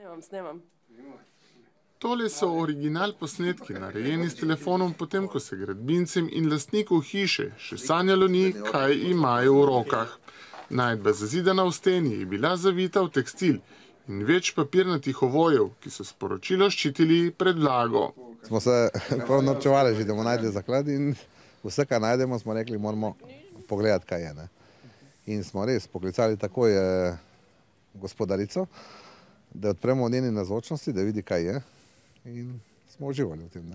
Snemam. Tole so original posnetki, narejeni s telefonom, potem ko se gradbincem in lastniku hiše še sanjalo ni, kaj imajo v rokah. Najdba zazidana v steni je bila zavita v tekstil in več papirnatih ovojev, ki so sporočilo ščitili pred vlago. Smo se prav norčevali že, da bomo našli zaklad in vse, kar najdemo, smo rekli, moramo pogledati, kaj je. In smo res poklicali takoj gospodarico, da odpremo v njeni navzočnosti, da vidi, kaj je. In smo uživali v tem.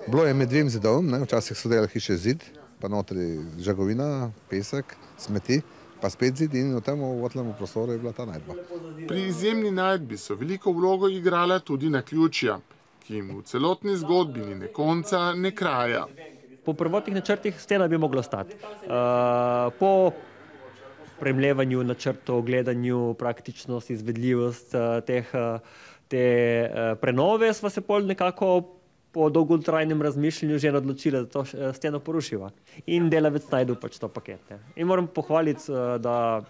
Bilo je med dvem zidom, včasih so delali hiše zid, pa notri žagovina, pesek, smeti, pa spet zid in v tem otlem prostoru je bila ta najdba. Pri izjemni najdbi so veliko vlogo igrala tudi naključja, ki jim v celotni zgodbi ni ne konca, ne kraja. Po prvotnih načrtih stena bi mogla stati. Po premlevanju načrtov, gledanju, praktičnost, izvedljivost te prenove sva se pol nekako po dolgotrajnem razmišljanju že odločila, da to steno porušiva. In delavec najdu pač to paket. In moram pohvaliti, da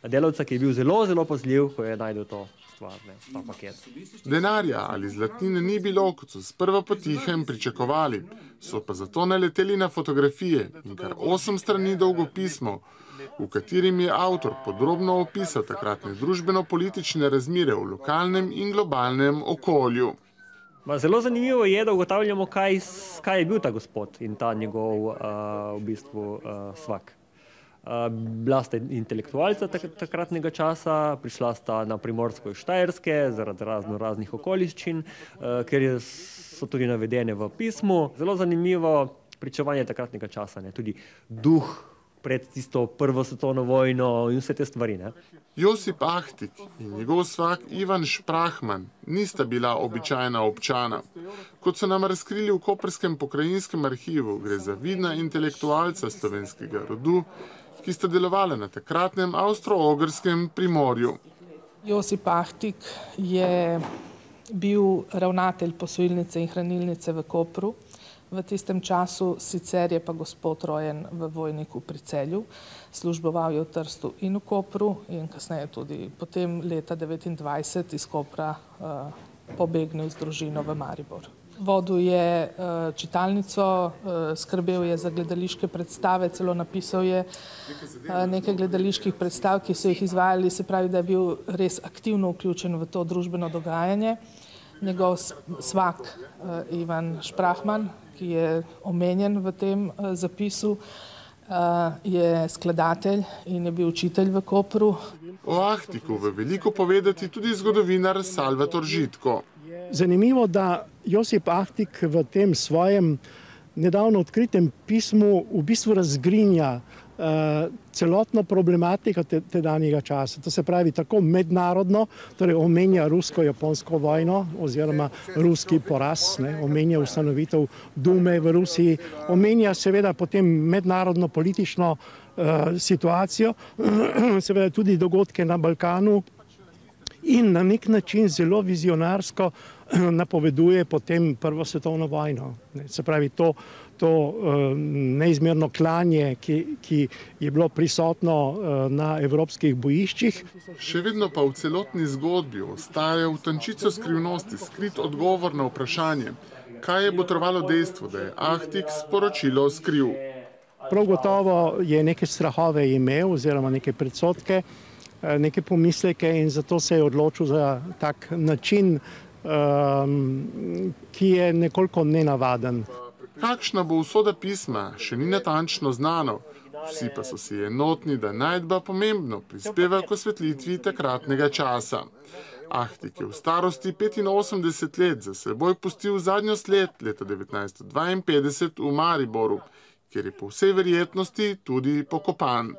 delavca, ki je bil zelo, zelo pazljiv, ko je najdel to stvar, ta paket. Denarja ali zlatnine ni bilo, kot so sprva potihem pričakovali, so pa zato naleteli na fotografije in kar 8 strani dolgo pismo, v katerim je avtor podrobno opisal takratne družbeno-politične razmere v lokalnem in globalnem okolju. Zelo zanimivo je, da ugotavljamo, kaj je bil ta gospod in ta njegov v bistvu svak. Bila sta intelektualca takratnega časa, prišla sta na Primorsko iz Štajerske zaradi raznih okoliščin, ker so tudi navedene v pismu. Zelo zanimivo pričevanje takratnega časa, tudi duh pred tisto prvo svetovno vojno in vse te stvari. Josip Ahtig in njegov svak Ivan Šprahman nista bila običajna občana. Kot so nam razkrili v Koprskem pokrajinskem arhivu, gre za vidna intelektualca slovenskega rodu, ki sta delovala na takratnem avstro-ogrskem Primorju. Josip Ahtig je bil ravnatelj posojilnice in hranilnice v Kopru. V tistem času sicer je pa gospod rojen v Vojniku pri Celju, služboval je v Trstu in v Kopru in kasneje tudi potem leta 1929 iz Kopra pobegnil z družino v Maribor. Vodil je čitalnico, skrbel je za gledališke predstave, celo napisal je nekaj gledaliških predstav, ki so jih izvajali, se pravi, da je bil res aktivno vključen v to družbeno dogajanje. Njegov svak Ivan Šprahman, ki je omenjen v tem zapisu, je skladatelj in je bil učitelj v Kopru. O Ahtigu ve veliko povedati tudi zgodovinar Salvator Žitko. Zanimivo, da Josip Ahtig v tem svojem nedavno odkritem pismu v bistvu razgrinja celotno problematiko tedanjega časa. To se pravi tako mednarodno, torej omenja rusko-japonsko vojno oziroma ruski poraz, omenja ustanovitev Dume v Rusiji, omenja seveda potem mednarodno politično situacijo, seveda tudi dogodke na Balkanu in na nek način zelo vizionarsko napoveduje potem Prvo svetovno vojno. Se pravi, to neizmerno klanje, ki je bilo prisotno na evropskih bojiščih. Še vedno pa v celotni zgodbi ostaja v tančico skrivnosti skrit odgovor na vprašanje, kaj je botrovalo dejstvo, da je Ahtig sporočilo skril. Prav gotovo je neke strahove imel oziroma neke predsodke, neke pomisleke in zato se je odločil za tak način, ki je nekoliko nenavaden. Kakšna bo usoda pisma, še ni natančno znano. Vsi pa so si enotni, da najdba pomembno prispeva k osvetlitvi takratnega časa. Ahtig je v starosti 85 let za seboj pustil zadnjo sled leta 1952 v Mariboru, kjer je po vsej verjetnosti tudi pokopan.